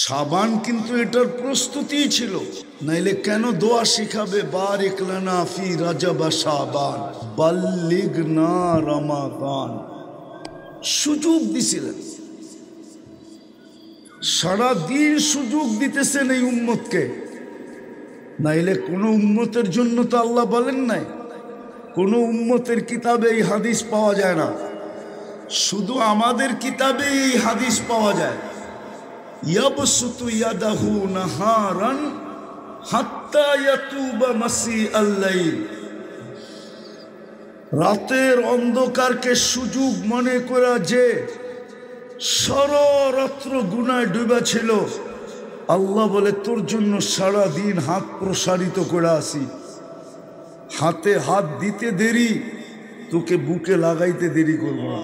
শাবান কিন্তু এটার প্রস্তুতি ছিল, নাইলে কেন দোয়া শিখাবে বারিক লানা ফি রাজব শাবান বাল্লিগনা রমাদান। সুযোগ দিছিলেন, সারাদিন সুযোগ দিতেছেন এই উম্মতকে। নাইলে কোনো উম্মতের জন্য তো আল্লাহ বলেন নাই, কোনো উম্মতের কিতাবে এই হাদিস পাওয়া যায় না, শুধু আমাদের কিতাবে এই হাদিস পাওয়া যায়। ইয়াবসুতু ইয়াদাহু নাহারান হাত্তা ইয়াতুবা মাসিআল লাইল। রাতের অন্ধকারকে সুযোগ মনে করা যে সারারাত্র গুনায় ডুবা ছিল, আল্লাহ বলে তোর জন্য সারা দিন হাত প্রসারিত করে আসি। হাতে হাত দিতে দেরি, তোকে বুকে লাগাইতে দেরি করব না।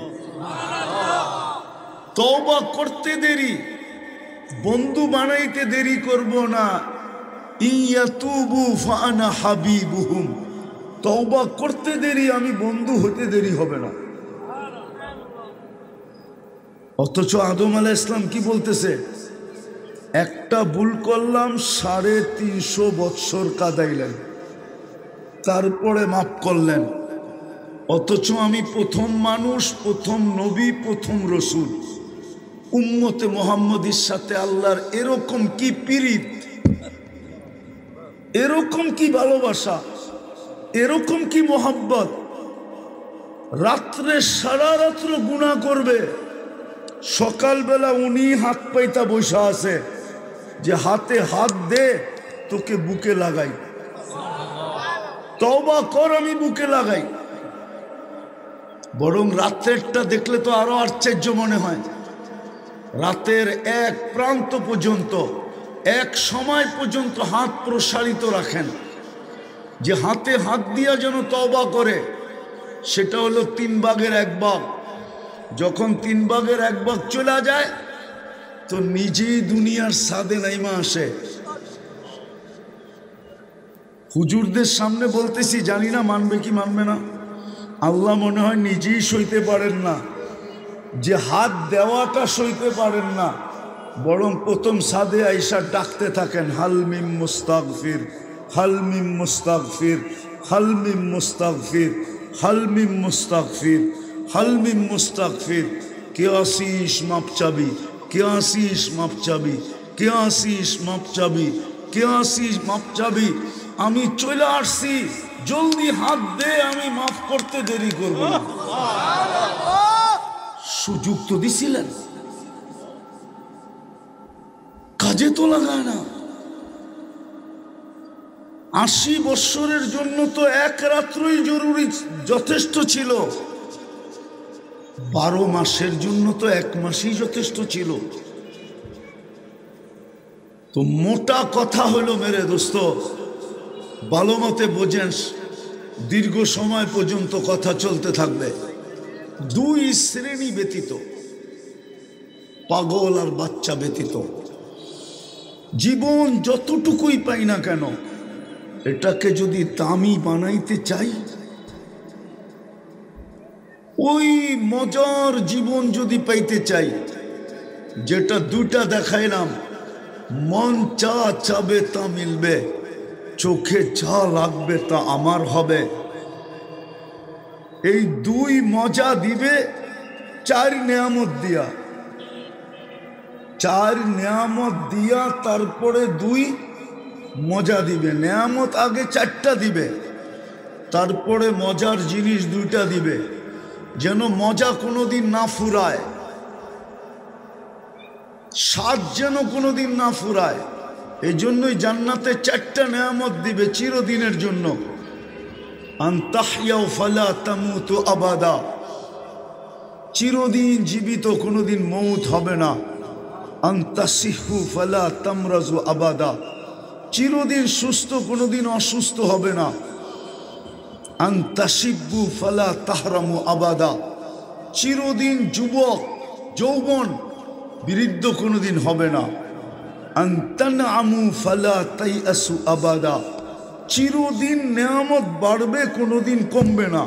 তওবা করতে দেরি, বন্ধু বানাইতে দেরি করব না। ইয়াতুবু ফাআনা হাবিবুহুম। তওবা করতে দেরি, আমি বন্ধু হতে দেরি হবে না। অথচ আদম আলাইহিস সালাম কি বলতেছে? একটা ভুল করলাম, 350 বৎসর কাঁদাইলেন, তারপরে মাফ করলেন। অথচ আমি প্রথম মানুষ, প্রথম নবী, প্রথম রসুল। উম্মতে মুহাম্মদীর সাথে আল্লাহর এরকম কি পীড়িত, এরকম কি ভালোবাসা, এরকম কি মোহাব্বত। রাত্রে সারা রাত্র গুনাহ করবে, সকালবেলা উনি হাত পাইতা বসা আছে যে হাতে হাত দে, তোকে বুকে লাগাই, তওবা কর, আমি বুকে লাগাই। বরং রাত্রেরটা দেখলে তো আরো আশ্চর্য মনে হয়। রাতের এক প্রান্ত পর্যন্ত, এক সময় পর্যন্ত হাত প্রসারিত রাখেন, যে হাতে হাত দিয়া যেন তওবা করে। সেটা হলো 3 ভাগের 1 ভাগ। যখন 3 ভাগের 1 ভাগ চলে যায়, তো নিজেই দুনিয়ার সাদে নাইমা আসে। হুজুরদের সামনে বলতেছি, জানি না মানবে কি মানবে না। আল্লাহ মনে হয় নিজেই সইতে পারেন না, যে হাত দেওয়াটা সইতে পারেন না, বরং প্রথম সাদে আইসা ডাকতে থাকেন, হালমিম মুস্তাগফির, হালমিম মুস্তাগফির, হালমিম মুস্তাগফির, হালমিম মুস্তাগফির, হালমিম মুস্তাগফির। কে আসিস মাপ চাবি, কে আসিস মাপ চাবি, কে আসিস মাপ চাবি, কে আসিস মাপ চাবি। আমি চলে আসছি, জলদি হাত দে, আমি মাফ করতে দেরি করব না। সুযোগ তো দিছিলেন, কাজে তো লাগায় না। 80 বৎসরের জন্য তো 1 রাত্রই জরুরি, যথেষ্ট ছিল। 12 মাসের জন্য তো 1 মাসই যথেষ্ট ছিল। তো মোটা কথা হলো মেরে দোস্ত, ভালো মতে বোঝেন, দীর্ঘ সময় পর্যন্ত কথা চলতে থাকবে। 2 শ্রেণী ব্যতীত, পাগল আর বাচ্চা ব্যতীত, জীবন যতটুকুই পাই না কেন, এটাকে যদি দামি বানাইতে চাই, ওই মজার জীবন যদি পাইতে চাই, যেটা 2টা দেখাইলাম, মন যা চাবে তা মিলবে, চোখে যা লাগবে তা আমার হবে। এই 2 মজা দিবে 4 নেয়ামত দিয়া, 4 নেয়ামত দিয়া তারপরে 2 মজা দিবে। নেয়ামত আগে 4টা দিবে, তারপরে মজার জিনিস 2টা দিবে, যেন মজা কোনোদিন না ফুরায়, স্বাদ যেন কোনোদিন না ফুরায়। এই জন্যই জান্নাতে 4টা নেয়ামত দিবে চিরদিনের জন্য। আনতাহইয়া ফালা তামুতু আবাদা, চিরদিন জীবিত, কোনোদিন মৌত হবে না। আনতাসিহু ফালা তামরাজু আবাদা, চিরদিন সুস্থ, কোনোদিন অসুস্থ হবে না। আনতাশিব্বু ফালা তাহরামু আবাদা, চিরদিন যুবক, যৌবন, বৃদ্ধ কোনোদিন হবে না। আনতানআমু ফালা তাইআসু আবাদা, চিরদিন নেয়ামত বাড়বে, কোনোদিন কমবে না।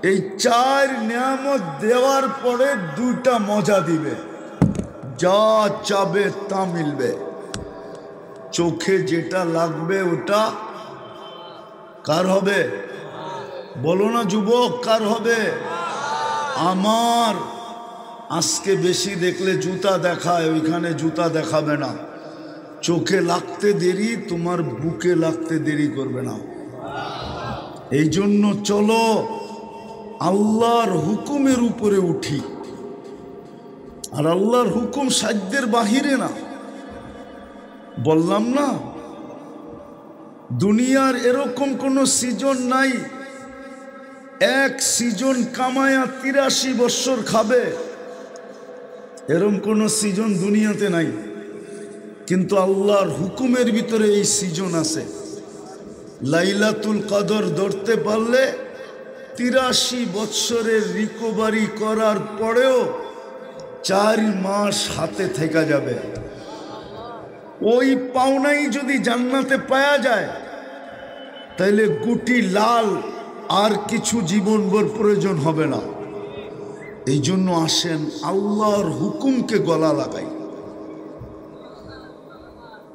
এই 4 নেয়ামত দেওয়ার পরে 2টা মজা দিবে। যা চাবে তা মিলবে। চোখে যেটা লাগবে ওটা কার হবে? বলো না যুবক, কার হবে? আমার। আজকে বেশি দেখলে জুতা দেখায়, ওইখানে জুতা দেখাবে না। চোখে লাগতে দেরি, তোমার বুকে লাগতে দেরি করবে না। এই জন্য চলো আল্লাহর হুকুমের উপরে উঠি। আর আল্লাহর হুকুম সাধ্যের বাহিরে না। বললাম না, দুনিয়ার এরকম কোনো সিজন নাই এক সিজন কামায়া 83 বছর খাবে, এরকম কোনো সিজন দুনিয়াতে নাই। কিন্তু আল্লাহর হুকুমের ভিতরে এই সিজন আছে। লাইলাতুল কদর ধরতে পারলে 83 বছরের রিকভারি করার পরেও 4 মাস হাতে থেকে যাবে। ওই পাওনাই যদি জান্নাতে পাওয়া যায় তাহলে গুটি লাল, আর কিছু জীবনভর প্রয়োজন হবে না। এই জন্য আসেন আল্লাহর হুকুমকে গলা লাগাই।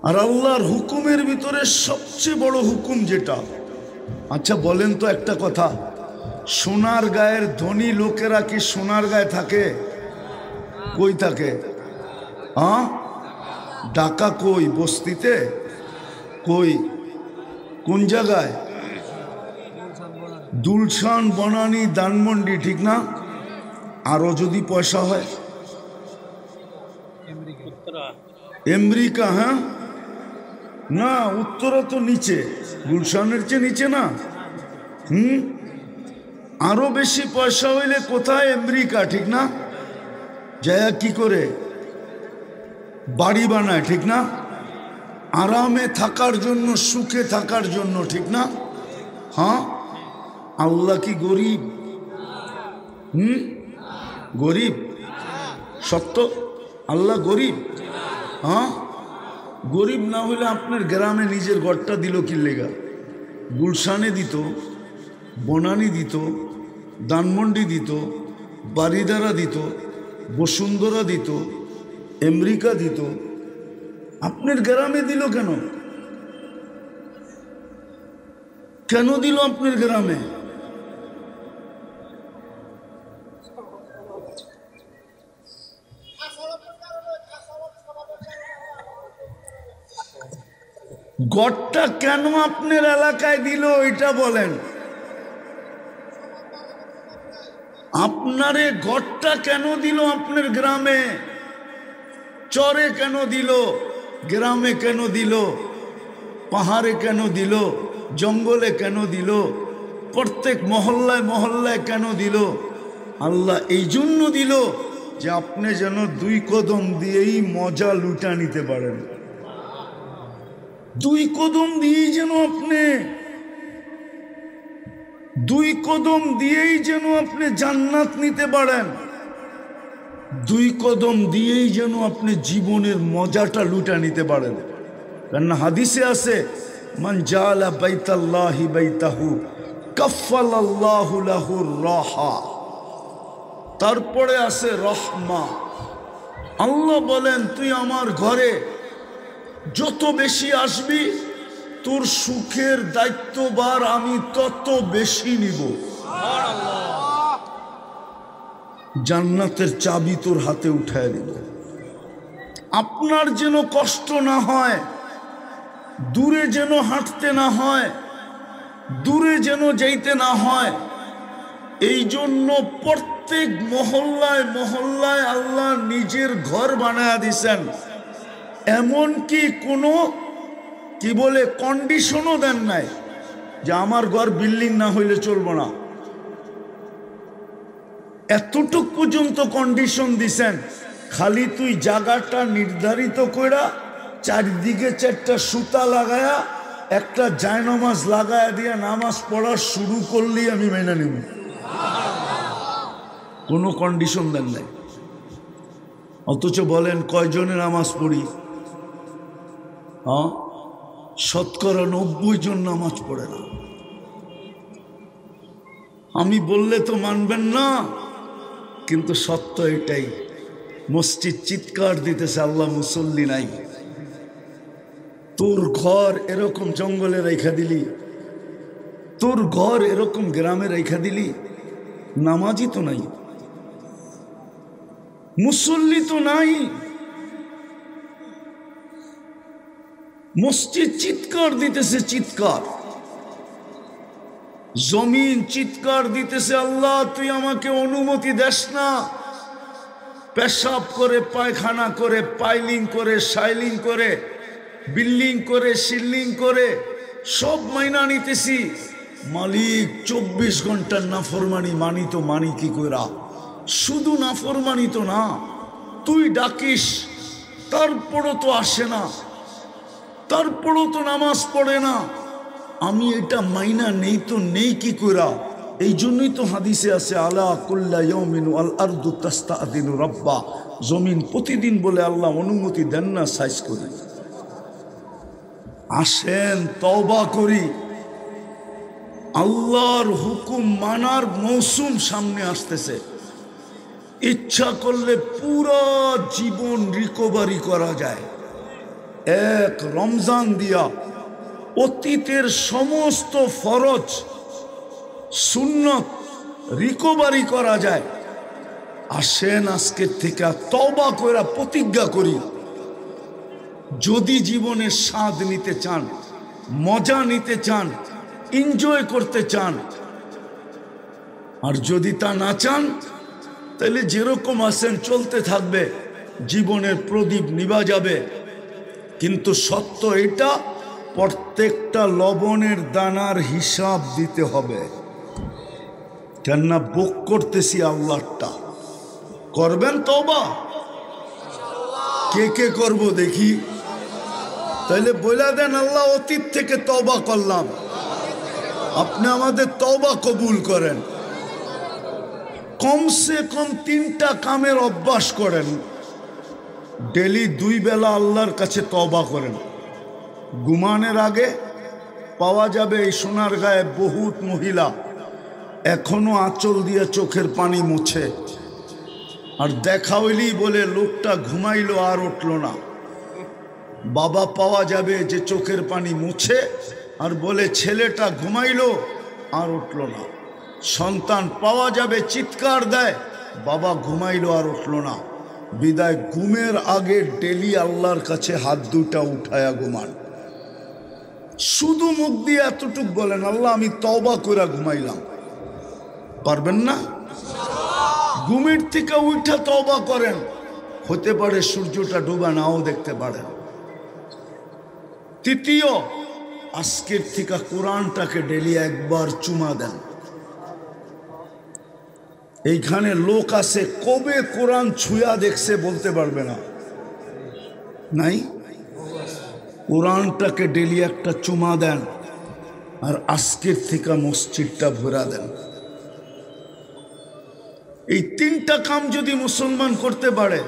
আর আল্লাহর হুকুমের ভিতরে সবচেয়ে বড় হুকুম যেটা, আচ্ছা বলেন তো একটা কথা, সোনার গায়ের ধনী লোকেরা কি সোনার গায়ে থাকে? কই থাকে? ঢাকা কই? বস্তিতে কই? কোন জায়গায়? দুলশান, বনানী, ধানমন্ডি, ঠিক না? আরো যদি পয়সা হয় আমেরিকা। হ্যাঁ না, উত্তরা তো নিচে, গুলশানের চেয়ে নিচে না। আরো বেশি পয়সা হইলে কোথায়? আমেরিকা, ঠিক না? যায় কি করে? বাড়ি বানায়, ঠিক না? আরামে থাকার জন্য, সুখে থাকার জন্য, ঠিক না? হ্যাঁ, আল্লাহ কি গরিব? গরিব? সত্য আল্লাহ গরিব? হ্যাঁ, গরিব না হলে আপনার গ্রামে নিজের ঘরটা দিল কি লেগা? গুলশানে দিত, বনানী দিত, ধানমন্ডি দিত, বারিদারা দিত, বসুন্ধরা দিত, আমেরিকা দিত। আপনার গ্রামে দিল কেন? কেন দিল আপনার গ্রামে? গড়টা কেন আপনার এলাকায় দিল এটা বলেন। আপনারে গড়টা কেন দিল আপনার গ্রামে? চরে কেন দিল? গ্রামে কেন দিল? পাহাড়ে কেন দিল? জঙ্গলে কেন দিল? প্রত্যেক মহল্লায় মহল্লায় কেন দিল? আল্লাহ এই জন্য দিল যে আপনি যেন 2 কদম দিয়েই মজা লুটা নিতে পারেন। 2 কদম দিয়েই যেন আপনি 2 কদম দিয়েই যেন আপনি জান্নাত নিতে পারেন। 2 কদম দিয়েই যেন আপনি জীবনের মজাটা লুটা নিতে পারেন। কারণ হাদিসে আছে, মান জাআলা বাইতাল্লাহি বাইতাহু কাফফালাল্লাহু লাহুর রাহা। তারপরে আছে রহমা। আল্লাহ বলেন, তুই আমার ঘরে যত বেশি আসবি তোর সুখের দায়িত্বভার আমি তত বেশি নিব। জান্নাতের চাবি তোর হাতে উঠায় দিব। আপনার যেন কষ্ট না হয়, দূরে যেন হাঁটতে না হয়, দূরে যেন যাইতে না হয়, এই জন্য প্রত্যেক মহল্লায় মহল্লায় আল্লাহ নিজের ঘর বানায়া দিছেন। এমনকি কোনো কি বলে কন্ডিশনও দেন নাই যে আমার ঘর বিল্ডিং না হইলে চলবো না। এতটুক পর্যন্ত কন্ডিশন দিছেন, খালি তুই জায়গাটা নির্ধারিত কইরা চারিদিকে 4টা সুতা লাগায়া একটা জায়নামাজ লাগায়া দিয়া নামাজ পড়া শুরু করলেই আমি মেনে নিব। কোনো কন্ডিশন দেন নাই। অথচ বলেন কয়জনের নামাজ পড়ি? হ্যাঁ, শতকরা 90 জন নামাজ পড়ে না। আমি বললে তো মানবেন না, কিন্তু সত্য এটাই। মসজিদ চিৎকার দিতেছে, আল্লাহ মুসল্লি নাই। তোর ঘর এরকম জঙ্গলে রেখা দিলি, তোর ঘর এরকম গ্রামে রেখা দিলি, নামাজি তো নাই, মুসল্লি তো নাই। মসজিদ চিৎকার দিতেছে, চিৎকার, জমিন চিৎকার দিতেছে, আল্লাহ তুই আমাকে অনুমতি দেস না। পেশাব করে, পায়খানা করে, পাইলিং করে, শাইলিং করে, বিল্ডিং করে, সিল্লিং করে সব মাইনা নিতেছি, মালিক 24 ঘন্টার নাফরমানি মানি তো মানি কি কইরা? শুধু নাফরমানি তো না, তুই ডাকিস তারপরও তো আসে না, তারপরও তো নামাজ পড়ে না, আমি এটা মাইনা নেই তো নেই কি কইরা? এই জন্যই তো হাদিসে আছে, আলা কুল্লা ইয়াউমিন আল আরদু তাস্তাদিনু রাব্বা, জমিন প্রতিদিন বলে আল্লাহ অনুমতি দেন না সাইজ করে। আসেন তওবা করি, আল্লাহর হুকুম মানার মৌসুম সামনে আসতেছে। ইচ্ছা করলে পুরো জীবন রিকভারি করা যায়। এক রমজান দিয়া অতীতের সমস্ত ফরজ সুন্নত রিকভারি করা যায়। আসেন আজকের থেকে তওবা কইরা প্রতিজ্ঞা করি, যদি জীবনের স্বাদ নিতে চান, মজা নিতে চান, এনজয় করতে চান, আর যদি তা না চান তাহলে যেরকম আছেন চলতে থাকবে, জীবনের প্রদীপ নিভা যাবে। কিন্তু সত্য এটা, প্রত্যেকটা লবণের দানার হিসাব দিতে হবে। কেননা বুক করতেছি আল্লাহটা, করবেন তওবা? কে কে করব দেখি? তাইলে বলে দেন, আল্লাহ অতীত থেকে তওবা করলাম, আপনি আমাদের তওবা কবুল করেন। কমসে কম 3টা কামের অভ্যাস করেন, ডেলি 2 বেলা আল্লাহর কাছে তওবা করেন। ঘুমানোর আগে পাওয়া যাবে এই সোনারগাঁয়ে বহুত মহিলা এখনো আঁচল দিয়ে চোখের পানি মুছে, আর দেখা হইলেই বলে লোকটা ঘুমাইলো আর উঠল না। বাবা পাওয়া যাবে যে চোখের পানি মুছে আর বলে ছেলেটা ঘুমাইলো আর উঠল না। সন্তান পাওয়া যাবে চিৎকার দেয়, বাবা ঘুমাইলো আর উঠল না। বিদায় ঘুমের আগে ডেলি আল্লাহর কাছে হাত দুটা উঠায়া ঘুমান। শুধু মুখ দিয়ে এতটুক বলেন, আল্লাহ আমি তওবা কইরা ঘুমাইলাম। পারবেন না? ঘুমের থেকে উঠা তওবা করেন, হতে পারে সূর্যটা ডুবা নাও দেখতে পারেন। তৃতীয়, আজকের থেকে কোরআনটাকে ডেলি একবার চুমা দেন। এইখানে লোক আছে কবে কোরআন ছুঁয়া দেখছে বলতে পারবে না, নাই? কোরআনটাকে ডেলি একটা চুমা দেন, আর আজকের থেকে মসজিদটা ভরা দেন। এই 3টা কাম যদি মুসলমান করতে পারে,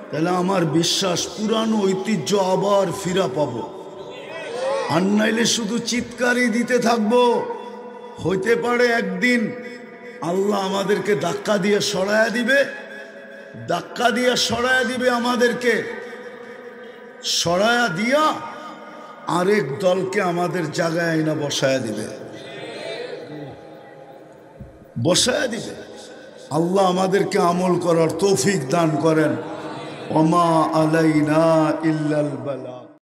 তাহলে আমার বিশ্বাস পুরানো ঐতিহ্য আবার ফিরা পাবো। আর নাইলে শুধু চিৎকারই দিতে থাকবো। হইতে পারে একদিন আল্লাহ আমাদেরকে ধাক্কা দিয়ে সরায়া দিবে, ধাক্কা দিয়ে সরায়া দিবে আমাদেরকে, সরায়া দিয়া আরেক দলকে আমাদের জায়গায় আইনা বসায়া দিবে, বসায়া দিবে। আল্লাহ আমাদেরকে আমল করার তৌফিক দান করেন। ওমা আলাইনা ইল্লাল বালা।